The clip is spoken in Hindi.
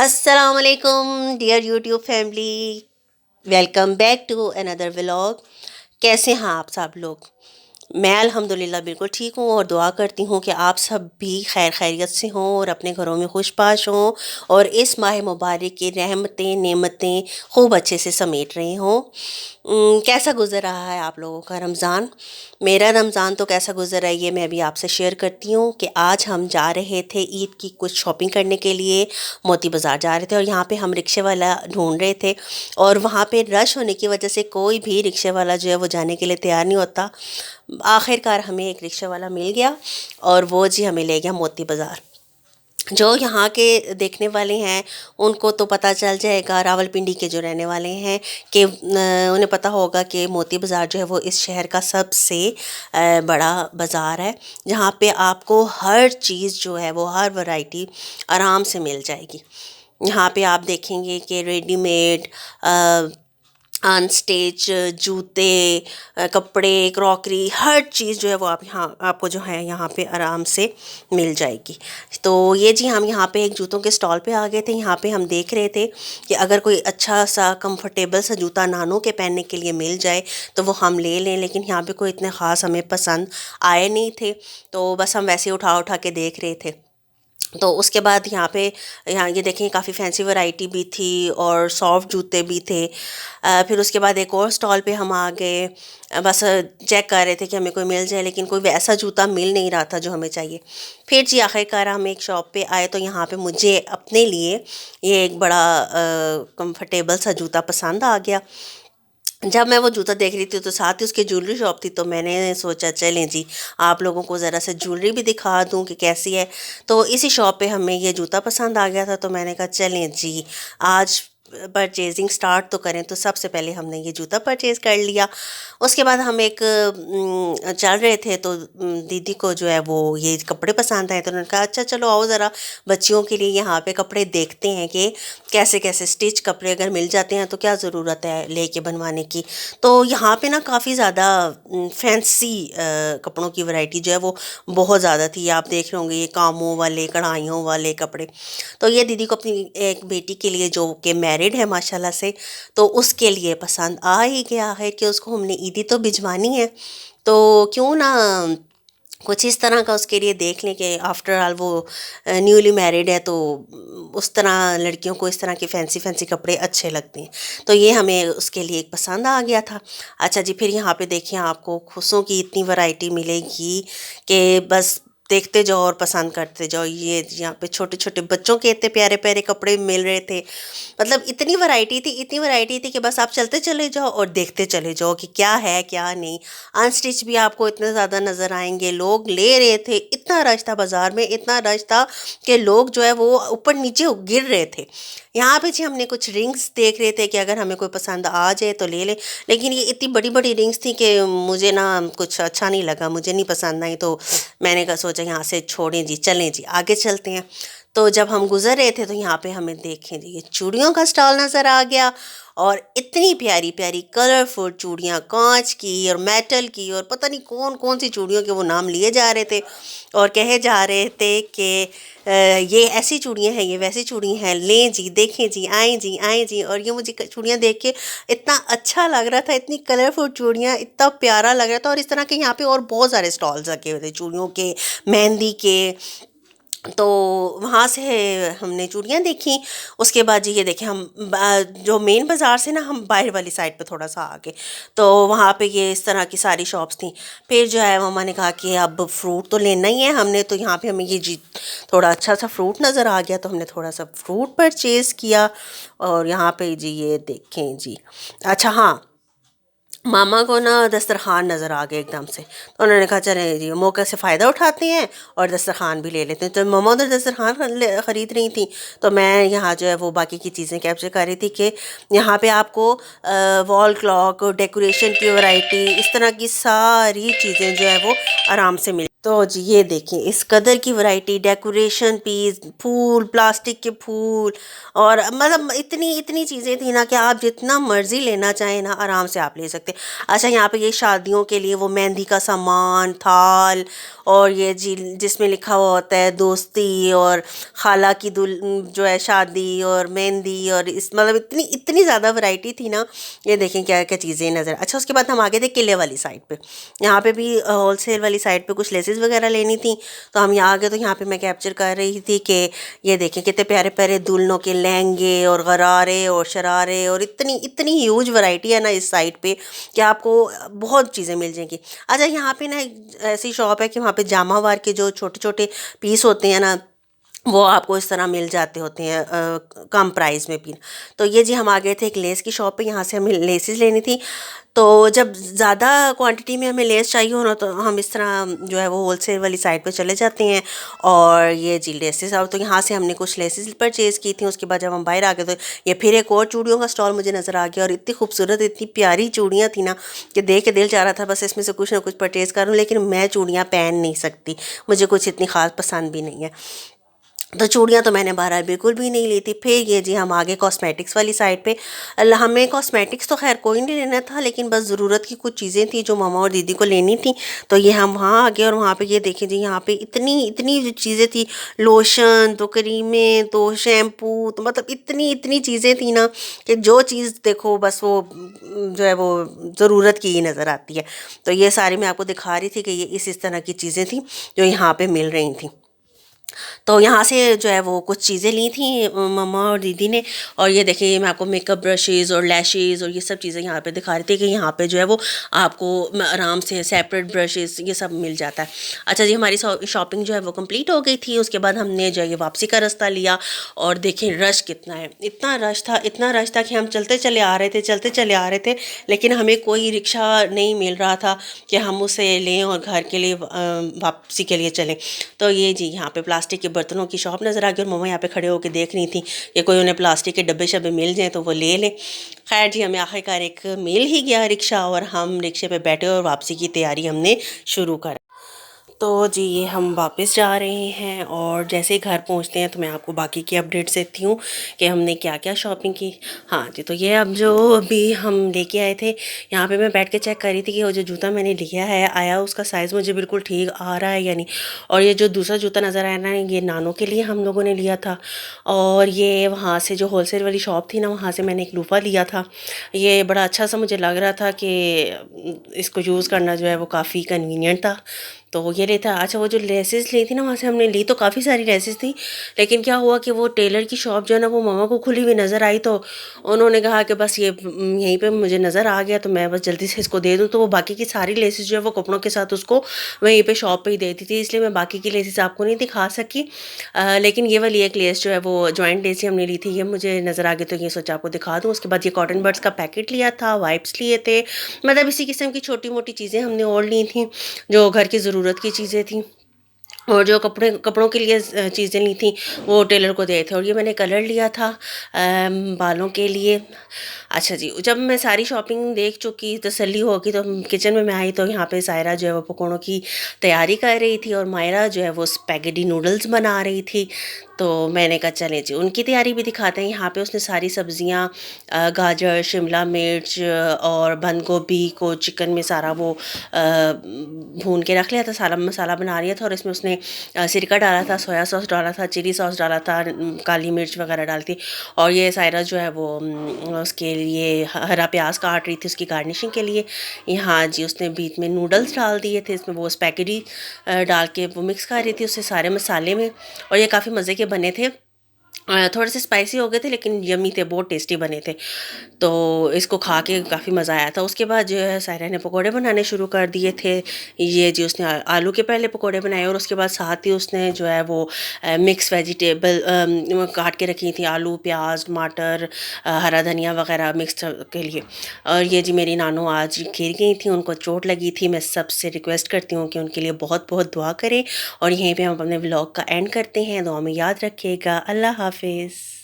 अस्सलामुअलैकुम dear YouTube family. Welcome back to another vlog. कैसे हैं आप सब लोग? मैं अल्हम्दुलिल्लाह बिल्कुल ठीक हूँ और दुआ करती हूँ कि आप सब भी खैर खैरियत से हों और अपने घरों में खुशबाश हों और इस माह मुबारक की रहमतें नेमतें खूब अच्छे से समेट रहे हों। कैसा गुज़र रहा है आप लोगों का रमज़ान? मेरा रमज़ान तो कैसा गुज़र रहा है ये मैं भी आपसे शेयर करती हूँ कि आज हम जा रहे थे ईद की कुछ शॉपिंग करने के लिए। मोती बाज़ार जा रहे थे और यहाँ पे हम रिक्शे वाला ढूंढ रहे थे और वहाँ पे रश होने की वजह से कोई भी रिक्शे वाला जो है वो जाने के लिए तैयार नहीं होता। आखिरकार हमें एक रिक्शा वाला मिल गया और वो जी हमें ले गया मोती बाज़ार। जो यहाँ के देखने वाले हैं उनको तो पता चल जाएगा, रावलपिंडी के जो रहने वाले हैं कि उन्हें पता होगा कि मोती बाज़ार जो है वो इस शहर का सबसे बड़ा बाज़ार है, जहाँ पे आपको हर चीज़ जो है वो हर वैरायटी आराम से मिल जाएगी। यहाँ पे आप देखेंगे कि रेडीमेड ऑन स्टेज जूते, कपड़े, क्रॉकरी, हर चीज़ जो है वो आप यहाँ आपको जो है यहाँ पे आराम से मिल जाएगी। तो ये जी हम यहाँ पे एक जूतों के स्टॉल पे आ गए थे। यहाँ पे हम देख रहे थे कि अगर कोई अच्छा सा कंफर्टेबल सा जूता नानों के पहनने के लिए मिल जाए तो वो हम ले लें, लेकिन यहाँ पे कोई इतने ख़ास हमें पसंद आए नहीं थे, तो बस हम वैसे उठा उठा के देख रहे थे। तो उसके बाद यहाँ ये देखें काफ़ी फैंसी वैरायटी भी थी और सॉफ्ट जूते भी थे। फिर उसके बाद एक और स्टॉल पे हम आ गए। बस चेक कर रहे थे कि हमें कोई मिल जाए, लेकिन कोई वैसा जूता मिल नहीं रहा था जो हमें चाहिए। फिर जी आखिरकार हम एक शॉप पे आए तो यहाँ पे मुझे अपने लिए ये एक बड़ा कंफर्टेबल सा जूता पसंद आ गया। जब मैं वो जूता देख रही थी तो साथ ही उसकी ज्वेलरी शॉप थी, तो मैंने सोचा चलें जी आप लोगों को ज़रा सा ज्वेलरी भी दिखा दूं कि कैसी है। तो इसी शॉप पे हमें ये जूता पसंद आ गया था, तो मैंने कहा चलें जी आज परचेजिंग स्टार्ट तो करें। तो सबसे पहले हमने ये जूता परचेज़ कर लिया। उसके बाद हम एक चल रहे थे तो दीदी को जो है वो ये कपड़े पसंद आए, तो उन्होंने कहा अच्छा चलो आओ ज़रा बच्चियों के लिए यहाँ पे कपड़े देखते हैं कि कैसे कैसे स्टिच कपड़े अगर मिल जाते हैं तो क्या ज़रूरत है लेके बनवाने की। तो यहाँ पे ना काफ़ी ज़्यादा फैंसी कपड़ों की वैरायटी जो है वो बहुत ज़्यादा थी। आप देख रहे होंगे ये कामों वाले कढ़ाइयों वाले कपड़े। तो ये दीदी को अपनी एक बेटी के लिए जो कि मैरिड है माशाल्लाह से, तो उसके लिए पसंद आ ही गया है कि उसको हमने ईदी तो भिजवानी है, तो क्यों ना कुछ इस तरह का उसके लिए देख लें कि आफ्टर ऑल वो न्यूली मैरिड है, तो उस तरह लड़कियों को इस तरह के फैंसी फैंसी कपड़े अच्छे लगते हैं। तो ये हमें उसके लिए एक पसंद आ गया था। अच्छा जी, फिर यहाँ पे देखिए आपको खुशों की इतनी वैरायटी मिलेगी कि बस देखते जाओ और पसंद करते जाओ। ये यहाँ पे छोटे छोटे बच्चों के इतने प्यारे प्यारे कपड़े मिल रहे थे। मतलब इतनी वैरायटी थी कि बस आप चलते चले जाओ और देखते चले जाओ कि क्या है क्या नहीं। अनस्टिच भी आपको इतने ज़्यादा नज़र आएंगे, लोग ले रहे थे, इतना रश था बाज़ार में, इतना रश था कि लोग जो है वो ऊपर नीचे गिर रहे थे। यहाँ पे जी हमने कुछ रिंग्स देख रहे थे कि अगर हमें कोई पसंद आ जाए तो ले लें, लेकिन ये इतनी बड़ी बड़ी रिंग्स थी कि मुझे ना कुछ अच्छा नहीं लगा, मुझे नहीं पसंद आई। तो मैंने कहा सोचा यहाँ से छोड़ें जी, चलें जी आगे चलते हैं। तो जब हम गुजर रहे थे तो यहाँ पे हमें देखें जी ये चूड़ियों का स्टॉल नज़र आ गया और इतनी प्यारी प्यारी कलरफुल चूड़ियाँ, कांच की और मेटल की और पता नहीं कौन कौन सी चूड़ियों के वो नाम लिए जा रहे थे और कहे जा रहे थे कि ये ऐसी चूड़ियाँ हैं, ये वैसी चूड़ियाँ हैं, लें जी देखें जी आएँ जी आएँ जी। और ये मुझे चूड़ियाँ देख के इतना अच्छा लग रहा था, इतनी कलरफुल चूड़ियाँ, इतना प्यारा लग रहा था। और इस तरह के यहाँ पे और बहुत सारे स्टॉल्स लगे हुए थे चूड़ियों के, मेहंदी के। तो वहाँ से हमने चूड़ियाँ देखी। उसके बाद जी ये देखें हम जो मेन बाज़ार से ना हम बाहर वाली साइड पे थोड़ा सा आगे, तो वहाँ पे ये इस तरह की सारी शॉप्स थी। फिर जो है मम्मा ने कहा कि अब फ्रूट तो लेना ही है हमने, तो यहाँ पे हमें ये जी थोड़ा अच्छा सा फ्रूट नज़र आ गया, तो हमने थोड़ा सा फ्रूट परचेज़ किया। और यहाँ पे जी ये देखें जी, अच्छा हाँ, मामा को ना दस्तरखान नज़र आ गया एकदम से, तो उन्होंने कहा चले जी मौके से फ़ायदा उठाते हैं और दस्तरखान भी ले लेते हैं। तो मामा उधर दस्तरखान ख़रीद रही थी, तो मैं यहाँ जो है वो बाकी की चीज़ें कैप्चर कर रही थी कि यहाँ पे आपको वॉल क्लॉक, डेकोरेशन की वैरायटी, इस तरह की सारी चीज़ें जो है वो आराम से मिल। तो जी ये देखिए इस कदर की वैरायटी, डेकोरेशन पीस, फूल, प्लास्टिक के फूल, और मतलब इतनी इतनी चीज़ें थी ना कि आप जितना मर्ज़ी लेना चाहें ना आराम से आप ले सकते हैं। अच्छा यहाँ पे ये शादियों के लिए वो मेहंदी का सामान, थाल और ये जी जिसमें लिखा हुआ होता है दोस्ती और खाला की दुल जो है शादी और मेहंदी, और इस मतलब इतनी इतनी ज़्यादा वैरायटी थी ना। ये देखें क्या क्या चीज़ें नज़र। अच्छा, उसके बाद हम आगे थे किले वाली साइड पे। यहाँ पे भी होलसेल वाली साइड पे कुछ लेसेस वगैरह लेनी थी, तो हम यहाँ आ गए। तो यहाँ पे मैं कैप्चर कर रही थी कि ये देखें कितने प्यारे प्यारे दुल्हनों के लहंगे और गरारे और शरारे, और इतनी इतनी ह्यूज वैरायटी है ना इस साइड पे कि आपको बहुत चीज़ें मिल जाएंगी। अच्छा, यहाँ पे ना एक ऐसी शॉप है कि वहाँ पे जामावार के जो छोटे छोटे पीस होते हैं ना, वो आपको इस तरह मिल जाते होते हैं कम प्राइस में भी। तो ये जी हम आ गए थे एक लेस की शॉप पे, यहाँ से हमें लेसेस लेनी थी। तो जब ज़्यादा क्वांटिटी में हमें लेस चाहिए हो ना, तो हम इस तरह जो है वो होलसेल वाली साइड पे चले जाते हैं। और ये जी लेसेस, और तो यहाँ से हमने कुछ लेसेस परचेज़ की थी। उसके बाद जब हम बाहर आ गए तो ये फिर एक और चूड़ियों का स्टॉल मुझे नज़र आ गया, और इतनी खूबसूरत इतनी प्यारी चूड़ियाँ थी ना कि देख के दिल चाह रहा था बस इसमें से कुछ ना कुछ परचेज़ करूँ। लेकिन मैं चूड़ियाँ पहन नहीं सकती, मुझे कुछ इतनी ख़ास पसंद भी नहीं है। तो चूड़ियाँ तो मैंने बहरहाल बिल्कुल भी नहीं ली थी। फिर ये जी हम आगे कॉस्मेटिक्स वाली साइड पे। हमें कॉस्मेटिक्स तो खैर कोई नहीं लेना था, लेकिन बस ज़रूरत की कुछ चीज़ें थी जो मामा और दीदी को लेनी थी। तो ये हम वहाँ आ गए, और वहाँ पे ये देखें जी यहाँ पे इतनी इतनी जो चीज़ें थी, लोशन तो क्रीमें तो शैम्पू तो मतलब इतनी इतनी चीज़ें थी ना कि जो चीज़ देखो बस वो जो है वो ज़रूरत की ही नज़र आती है। तो ये सारी मैं आपको दिखा रही थी कि ये इस तरह की चीज़ें थी जो यहाँ पे मिल रही थी। तो यहाँ से जो है वो कुछ चीज़ें ली थी मम्मा और दीदी ने। और ये देखिए मैं आपको मेकअप ब्रशेज़ और लैशेज़ और ये सब चीज़ें यहाँ पे दिखा रही थी कि यहाँ पे जो है वो आपको आराम से सेपरेट ब्रशेज़ ये सब मिल जाता है। अच्छा जी, हमारी शॉपिंग जो है वो कंप्लीट हो गई थी। उसके बाद हमने जो है ये वापसी का रास्ता लिया, और देखें रश कितना है। इतना रश था, इतना रश था कि हम चलते चले आ रहे थे, चलते चले आ रहे थे, लेकिन हमें कोई रिक्शा नहीं मिल रहा था कि हम उसे लें और घर के लिए वापसी के लिए चलें। तो ये जी यहाँ पे प्लास्टिक के बर्तनों की शॉप नज़र आ गई, और मम्मा यहाँ पे खड़े होकर देख रही थी कि कोई उन्हें प्लास्टिक के डब्बे शब्बे मिल जाएँ तो वो ले लें। खैर जी, हमें आखिरकार एक मिल ही गया रिक्शा, और हम रिक्शे पे बैठे और वापसी की तैयारी हमने शुरू कर। तो जी ये हम वापस जा रहे हैं, और जैसे ही घर पहुंचते हैं तो मैं आपको बाकी की अपडेट्स देती हूँ कि हमने क्या क्या शॉपिंग की। हाँ जी, तो ये अब जो अभी हम लेके आए थे, यहाँ पे मैं बैठ के चेक कर रही थी कि वो जो जूता मैंने लिया है आया उसका साइज़ मुझे बिल्कुल ठीक आ रहा है या नहीं। और ये जो दूसरा जूता नज़र आया ना, ये नानो के लिए हम लोगों ने लिया था। और ये वहाँ से जो होलसेल वाली शॉप थी ना, वहाँ से मैंने एक लूफ़ा लिया था। ये बड़ा अच्छा सा मुझे लग रहा था कि इसको यूज़ करना जो है वो काफ़ी कन्वीनियंट था, तो ये लेता। अच्छा, वो जो लेसेस ली थी ना, वहाँ से हमने ली तो काफ़ी सारी लेसेस थी, लेकिन क्या हुआ कि वो टेलर की शॉप जो है ना वो मामा को खुली हुई नज़र आई। तो उन्होंने कहा कि बस ये यहीं पे मुझे नज़र आ गया तो मैं बस जल्दी से इसको दे दूँ। तो वो बाकी की सारी लेसेस जो है वो कपड़ों के साथ उसको वहीं पे शॉप पे ही देती थी, इसलिए मैं बाकी की लेसेस आपको नहीं दिखा सकी। लेकिन ये वाली एक लेस जो है वो जॉइंट लेस ही हमने ली थी, ये मुझे नज़र आ गई तो ये सोचा आपको दिखा दूँ। उसके बाद ये कॉटन बड्स का पैकेट लिया था, वाइप्स लिए थे, मतलब इसी किस्म की छोटी मोटी चीज़ें हमने और ली थी जो घर की ज़रूरत की चीज़ें थी। और जो कपड़ों के लिए चीज़ें ली थी वो टेलर को दिए थे। और ये मैंने कलर लिया था बालों के लिए। अच्छा जी, जब मैं सारी शॉपिंग देख चुकी, तसल्ली हो गई, तो किचन में मैं आई तो यहाँ पे सायरा जो है वो पकौड़ों की तैयारी कर रही थी, और मायरा जो है वो स्पैगेटी नूडल्स बना रही थी। तो मैंने कहा चलें जी उनकी तैयारी भी दिखाते हैं। यहाँ पे उसने सारी सब्जियाँ, गाजर, शिमला मिर्च और बंद गोभी को चिकन में सारा वो भून के रख लिया था, सारा मसाला बना लिया था। और इसमें उसने सिरका डाला था, सोया सॉस डाला था, चिली सॉस डाला था, काली मिर्च वगैरह डालती। और ये सायरा जो है वो उसके लिए हरा प्याज काट रही थी उसकी गार्निशिंग के लिए। यहाँ जी उसने बीच में नूडल्स डाल दिए थे, इसमें वो स्पैगेटी डाल के वो मिक्स कर रही थी उससे सारे मसाले में। और ये काफ़ी मज़े के बने थे, थोड़े से स्पाइसी हो गए थे लेकिन यम्मी थे, बहुत टेस्टी बने थे। तो इसको खा के काफ़ी मज़ा आया था। उसके बाद जो है सायरा ने पकोड़े बनाने शुरू कर दिए थे। ये जी उसने आलू के पहले पकोड़े बनाए, और उसके बाद साथ ही उसने जो है वो मिक्स वेजिटेबल काट के रखी थी, आलू, प्याज, टमाटर, हरा धनिया वगैरह मिक्स के लिए। और ये जी मेरी नानू आज गिर गई थी, उनको चोट लगी थी। मैं सबसे रिक्वेस्ट करती हूँ कि उनके लिए बहुत बहुत दुआ करें। और यहीं पे हम अपने व्लॉग का एंड करते हैं। दुआ में याद रखिएगा। अल्लाह हाफिज़।